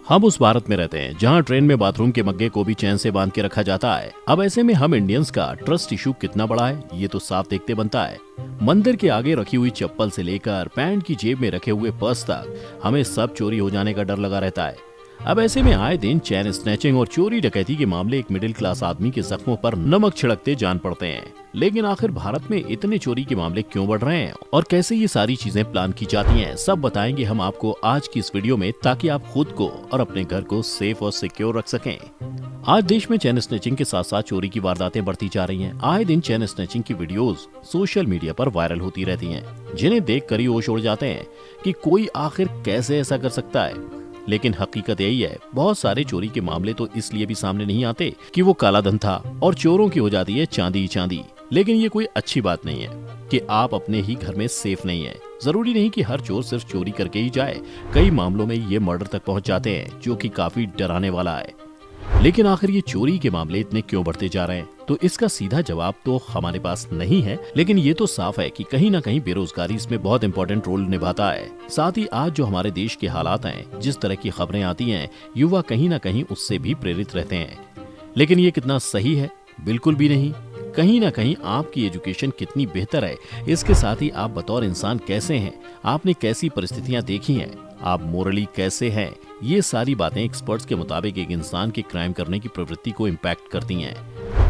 हम उस भारत में रहते हैं जहां ट्रेन में बाथरूम के मग्गे को भी चैन से बांध के रखा जाता है। अब ऐसे में हम इंडियंस का ट्रस्ट इशू कितना बड़ा है ये तो साफ देखते बनता है। मंदिर के आगे रखी हुई चप्पल से लेकर पैंट की जेब में रखे हुए पर्स तक हमें सब चोरी हो जाने का डर लगा रहता है। अब ऐसे में आए दिन चैन स्नैचिंग और चोरी डकैती के मामले एक मिडिल क्लास आदमी के जख्मों पर नमक छिड़कते जान पड़ते हैं। लेकिन आखिर भारत में इतने चोरी के मामले क्यों बढ़ रहे हैं और कैसे ये सारी चीजें प्लान की जाती हैं, सब बताएंगे हम आपको आज की इस वीडियो में, ताकि आप खुद को और अपने घर को सेफ और सिक्योर रख सकें। आज देश में चैन स्नैचिंग के साथ साथ चोरी की वारदातें बढ़ती जा रही हैं। आए दिन चैन स्नैचिंग की वीडियोस सोशल मीडिया पर वायरल होती रहती हैं, जिन्हें देख कर ही होश उड़ जाते हैं कि कोई आखिर कैसे ऐसा कर सकता है। लेकिन हकीकत यही है, बहुत सारे चोरी के मामले तो इसलिए भी सामने नहीं आते कि वो काला धन था और चोरों की हो जाती है चांदी चांदी। लेकिन ये कोई अच्छी बात नहीं है कि आप अपने ही घर में सेफ नहीं है। जरूरी नहीं कि हर चोर सिर्फ चोरी करके ही जाए, कई मामलों में ये मर्डर तक पहुंच जाते हैं, जो कि काफी डराने वाला है। लेकिन आखिर ये चोरी के मामले इतने क्यों बढ़ते जा रहे हैं, तो इसका सीधा जवाब तो हमारे पास नहीं है। लेकिन ये तो साफ है कि कहीं ना कहीं बेरोजगारी इसमें बहुत इंपॉर्टेंट रोल निभाता है। साथ ही आज जो हमारे देश के हालात हैं, जिस तरह की खबरें आती हैं, युवा कहीं ना कहीं उससे भी प्रेरित रहते हैं। लेकिन ये कितना सही है? बिल्कुल भी नहीं। कहीं ना कहीं आपकी एजुकेशन कितनी बेहतर है, इसके साथ ही आप बतौर इंसान कैसे हैं, आपने कैसी परिस्थितियां देखी हैं, आप मोरली कैसे हैं, ये सारी बातें एक्सपर्ट्स के मुताबिक एक इंसान के क्राइम करने की प्रवृत्ति को इम्पैक्ट करती हैं।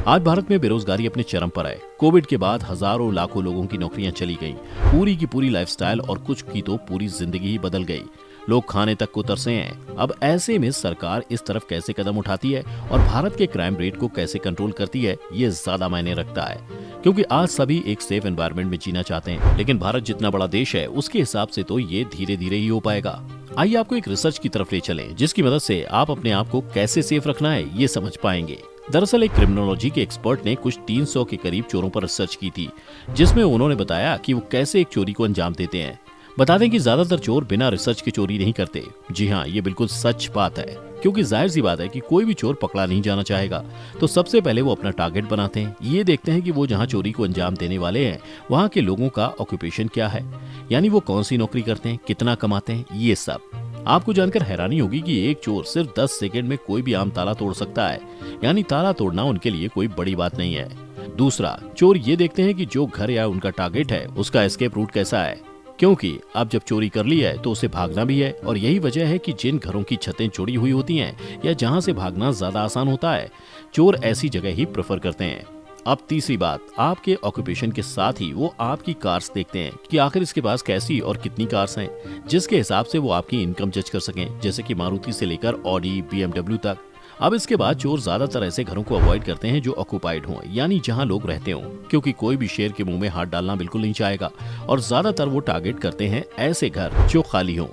आज भारत में बेरोजगारी अपने चरम पर है। कोविड के बाद हजारों लाखों लोगों की नौकरियां चली गईं, पूरी की पूरी लाइफस्टाइल और कुछ की तो पूरी जिंदगी ही बदल गई। लोग खाने तक को तरसे हैं। अब ऐसे में सरकार इस तरफ कैसे कदम उठाती है और भारत के क्राइम रेट को कैसे कंट्रोल करती है, ये ज्यादा मायने रखता है। क्योंकि आज सभी एक सेफ एनवायरनमेंट में जीना चाहते हैं, लेकिन भारत जितना बड़ा देश है उसके हिसाब से तो ये धीरे धीरे ही हो पाएगा। आइए आपको एक रिसर्च की तरफ ले चलें, जिसकी मदद से आप अपने आप को कैसे सेफ रखना है ये समझ पाएंगे। दरअसल एक क्रिमिनोलॉजी के एक्सपर्ट ने कुछ 300 के करीब चोरों पर रिसर्च की थी, जिसमें उन्होंने बताया कि वो कैसे एक चोरी को अंजाम देते हैं। बता दें कि ज्यादातर चोर बिना रिसर्च के चोरी नहीं करते। जी हाँ, ये बिल्कुल सच बात है, क्योंकि जाहिर सी बात है कि कोई भी चोर पकड़ा नहीं जाना चाहेगा। तो सबसे पहले वो अपना टारगेट बनाते हैं, ये देखते हैं कि वो जहाँ चोरी को अंजाम देने वाले हैं वहाँ के लोगों का ऑक्यूपेशन क्या है, यानी वो कौन सी नौकरी करते हैं, कितना कमाते हैं, ये सब। आपको जानकर हैरानी होगी कि एक चोर सिर्फ 10 सेकंड में कोई भी आम ताला तोड़ सकता है, यानी ताला तोड़ना उनके लिए कोई बड़ी बात नहीं है। दूसरा, चोर ये देखते हैं कि जो घर या उनका टारगेट है उसका एस्केप रूट कैसा है, क्योंकि अब जब चोरी कर ली है तो उसे भागना भी है। और यही वजह है कि जिन घरों की छतें जुड़ी हुई होती हैं या जहां से भागना ज्यादा आसान होता है, चोर ऐसी जगह ही प्रेफर करते हैं। अब तीसरी बात, आपके ऑक्यूपेशन के साथ ही वो आपकी कार्स देखते हैं कि आखिर इसके पास कैसी और कितनी कार्स हैं, जिसके हिसाब से वो आपकी इनकम जज कर सकें, जैसे कि मारुति से लेकर ऑडी, BMW तक। अब इसके बाद चोर ज्यादातर ऐसे घरों को अवॉइड करते हैं जो ऑक्यूपाइड हों, यानी जहां लोग रहते हों, क्योंकि कोई भी शेर के मुंह में हाथ डालना बिल्कुल नहीं चाहेगा। और ज्यादातर वो टारगेट करते हैं ऐसे घर जो खाली हों।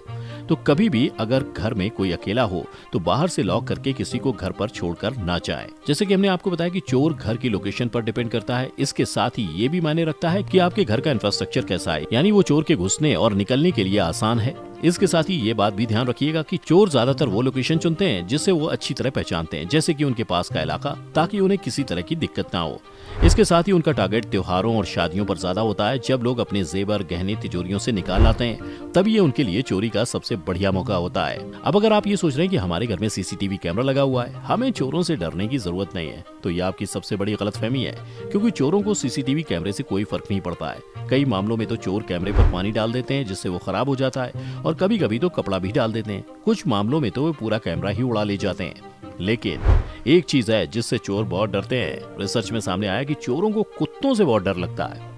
तो कभी भी अगर घर में कोई अकेला हो तो बाहर से लॉक करके किसी को घर पर छोड़कर ना जाए। जैसे कि हमने आपको बताया कि चोर घर की लोकेशन पर डिपेंड करता है, इसके साथ ही ये भी मायने रखता है कि आपके घर का इंफ्रास्ट्रक्चर कैसा है, यानी वो चोर के घुसने और निकलने के लिए आसान है। इसके साथ ही ये बात भी ध्यान रखिएगा कि चोर ज्यादातर वो लोकेशन चुनते हैं जिसे वो अच्छी तरह पहचानते हैं, जैसे कि उनके पास का इलाका, ताकि उन्हें किसी तरह की दिक्कत ना हो। इसके साथ ही उनका टारगेट त्योहारों और शादियों पर ज्यादा होता है, जब लोग अपने जेवर गहने तिजोरियों से निकाल लाते हैं, तब ये उनके लिए चोरी का सबसे बढ़िया मौका होता है। अब अगर आप ये सोच रहे हैं कि हमारे घर में CCTV कैमरा लगा हुआ है, हमें चोरों से डरने की जरूरत नहीं है, तो ये आपकी सबसे बड़ी गलतफहमी है, क्योंकि चोरों को CCTV कैमरे से कोई फर्क नहीं पड़ता है। कई मामलों में तो चोर कैमरे पर पानी डाल देते हैं, जिससे वो खराब हो जाता है, और कभी कभी तो कपड़ा भी डाल देते हैं। कुछ मामलों में तो वे पूरा कैमरा ही उड़ा ले जाते हैं। लेकिन एक चीज है जिससे चोर बहुत डरते हैं। रिसर्च में सामने आया कि चोरों को कुत्तों से बहुत डर लगता है।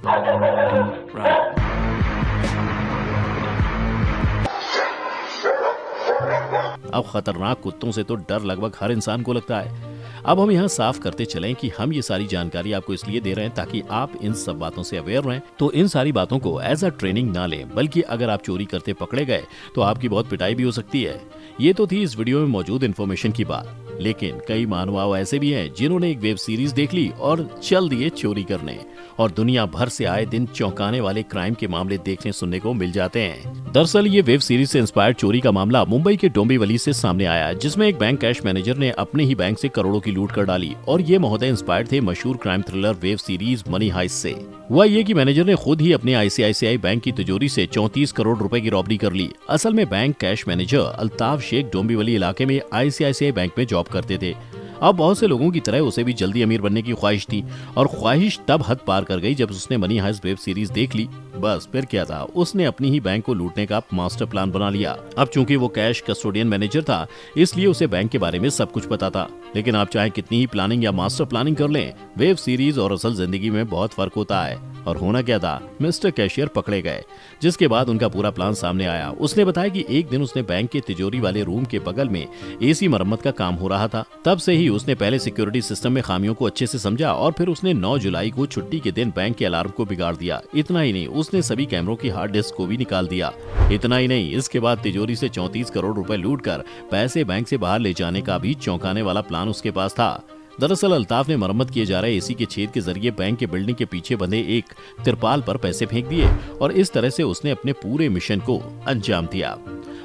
अब खतरनाक कुत्तों से तो डर लगभग हर इंसान को लगता है। अब हम यहाँ साफ करते चलें कि हम ये सारी जानकारी आपको इसलिए दे रहे हैं ताकि आप इन सब बातों से अवेयर रहें। तो इन सारी बातों को एज अ ट्रेनिंग ना लें, बल्कि अगर आप चोरी करते पकड़े गए तो आपकी बहुत पिटाई भी हो सकती है। ये तो थी इस वीडियो में मौजूद इन्फॉर्मेशन की बात। लेकिन कई महानुभाव ऐसे भी हैं जिन्होंने एक वेब सीरीज देख ली और चल दिए चोरी करने, और दुनिया भर से आए दिन चौंकाने वाले क्राइम के मामले देखने सुनने को मिल जाते हैं। दरअसल ये वेब सीरीज से इंस्पायर्ड चोरी का मामला मुंबई के डोंबिवली से सामने आया, जिसमें एक बैंक कैश मैनेजर ने अपने ही बैंक से करोड़ों की लूट कर डाली। और ये महोदय इंस्पायर्ड थे मशहूर crime thriller web series Money Heist से। हुआ ये कि मैनेजर ने खुद ही अपने आईसीआईसीआई बैंक की तिजोरी से 34 करोड़ रुपए की रॉबरी कर ली। असल में bank cash manager Altaf Shaikh Dombivli इलाके में आईसीआईसीआई बैंक में जॉब करते थे। अब बहुत से लोगों की तरह उसे भी जल्दी अमीर बनने की ख्वाहिश थी, और ख्वाहिश तब हद पार कर गई जब उसने मनी हाइस्ट वेब सीरीज देख ली। बस फिर क्या था, उसने अपनी ही बैंक को लूटने का मास्टर प्लान बना लिया। अब चूंकि वो कैश कस्टोडियन मैनेजर था, इसलिए उसे बैंक के बारे में सब कुछ पता था। लेकिन आप चाहे कितनी ही प्लानिंग या मास्टर प्लानिंग कर लें, वेब सीरीज और असल जिंदगी में बहुत फर्क होता है। और होना क्या था, मिस्टर कैशियर पकड़े गए, जिसके बाद उनका पूरा प्लान सामने आया। उसने बताया कि एक दिन उसने बैंक के तिजोरी वाले रूम के बगल में एसी मरम्मत का काम हो रहा था। तब से ही उसने पहले सिक्योरिटी सिस्टम में खामियों को अच्छे से समझा, और फिर उसने 9 जुलाई को छुट्टी के दिन बैंक के अलार्म को बिगाड़ दिया। इतना ही नहीं, उसने सभी कैमरों की हार्ड डिस्क को भी निकाल दिया। इतना ही नहीं, इसके बाद तिजोरी से 34 करोड़ रुपए लूटकर पैसे बैंक से बाहर ले जाने का भी चौंकाने वाला प्लान उसके पास था। दरअसल अल्ताफ ने मरम्मत किए जा रहे एसी के छेद के जरिए बैंक के बिल्डिंग के पीछे बंधे एक तिरपाल पर पैसे फेंक दिए, और इस तरह से उसने अपने पूरे मिशन को अंजाम दिया।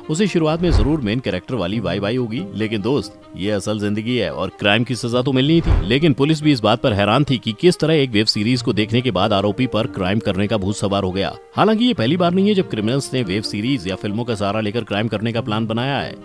उसे शुरुआत में जरूर मेन कैरेक्टर वाली वाई होगी, लेकिन दोस्त ये असल जिंदगी है और क्राइम की सजा तो मिलनी थी। लेकिन पुलिस भी इस बात पर हैरान थी कि किस तरह एक वेब सीरीज को देखने के बाद आरोपी पर क्राइम करने का भूत सवार हो गया। हालांकि ये पहली बार नहीं है जब क्रिमिनल्स ने वेब सीरीज या फिल्मों का सहारा लेकर क्राइम करने का प्लान बनाया है।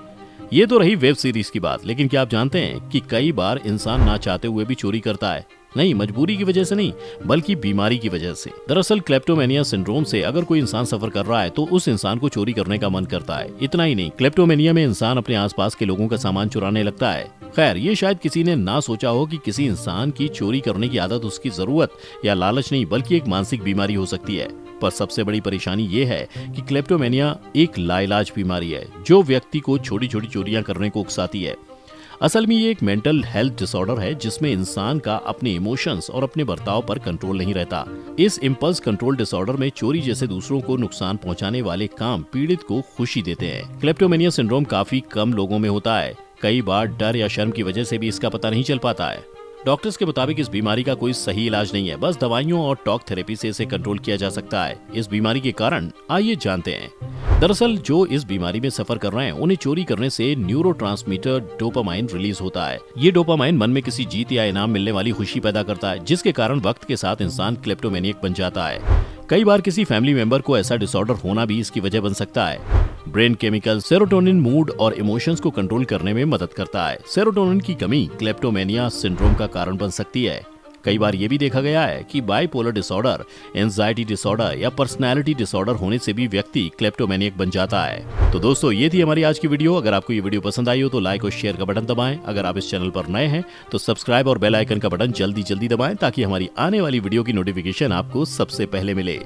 ये तो रही वेब सीरीज की बात, लेकिन क्या आप जानते हैं कि कई बार इंसान ना चाहते हुए भी चोरी करता है? नहीं, मजबूरी की वजह से नहीं, बल्कि बीमारी की वजह से। दरअसल क्लेप्टोमेनिया सिंड्रोम से अगर कोई इंसान सफर कर रहा है तो उस इंसान को चोरी करने का मन करता है। इतना ही नहीं, क्लेप्टोमेनिया में इंसान अपने आसपास के लोगों का सामान चुराने लगता है। खैर, ये शायद किसी ने ना सोचा हो कि किसी इंसान की चोरी करने की आदत उसकी जरूरत या लालच नहीं, बल्कि एक मानसिक बीमारी हो सकती है। पर सबसे बड़ी परेशानी ये है कि क्लेप्टोमेनिया एक लाइलाज बीमारी है जो व्यक्ति को छोटी छोटी चोरियां करने को उकसाती है। असल में ये एक मेंटल हेल्थ डिसऑर्डर है जिसमें इंसान का अपने इमोशंस और अपने बर्ताव पर कंट्रोल नहीं रहता। इस इम्पल्स कंट्रोल डिसऑर्डर में चोरी जैसे दूसरों को नुकसान पहुंचाने वाले काम पीड़ित को खुशी देते हैं। क्लेप्टोमेनिया सिंड्रोम काफी कम लोगों में होता है। कई बार डर या शर्म की वजह से भी इसका पता नहीं चल पाता है। डॉक्टर्स के मुताबिक इस बीमारी का कोई सही इलाज नहीं है, बस दवाइयों और टॉक थेरेपी से इसे कंट्रोल किया जा सकता है। इस बीमारी के कारण आइए जानते हैं। दरअसल जो इस बीमारी में सफर कर रहे हैं उन्हें चोरी करने से न्यूरोट्रांसमीटर डोपामाइन रिलीज होता है। ये डोपामाइन मन में किसी जीत या इनाम मिलने वाली खुशी पैदा करता है, जिसके कारण वक्त के साथ इंसान क्लेप्टोमेनियक बन जाता है। कई बार किसी फैमिली मेंबर को ऐसा डिसऑर्डर होना भी इसकी वजह बन सकता है। ब्रेन केमिकल सेरोटोनिन मूड और इमोशंस को कंट्रोल करने में मदद करता है। सेरोटोनिन की कमी क्लेप्टोमेनिया सिंड्रोम का कारण बन सकती है। कई बार ये भी देखा गया है कि बाइपोलर डिसऑर्डर, एंजाइटी डिसऑर्डर या पर्सनैलिटी डिसऑर्डर होने से भी व्यक्ति क्लेप्टोमेनियक बन जाता है। तो दोस्तों, ये थी हमारी आज की वीडियो। अगर आपको ये वीडियो पसंद आई हो तो लाइक और शेयर का बटन दबाएं। अगर आप इस चैनल पर नए हैं तो सब्सक्राइब और बेल आइकन का बटन जल्दी दबाएं ताकि हमारी आने वाली वीडियो की नोटिफिकेशन आपको सबसे पहले मिले।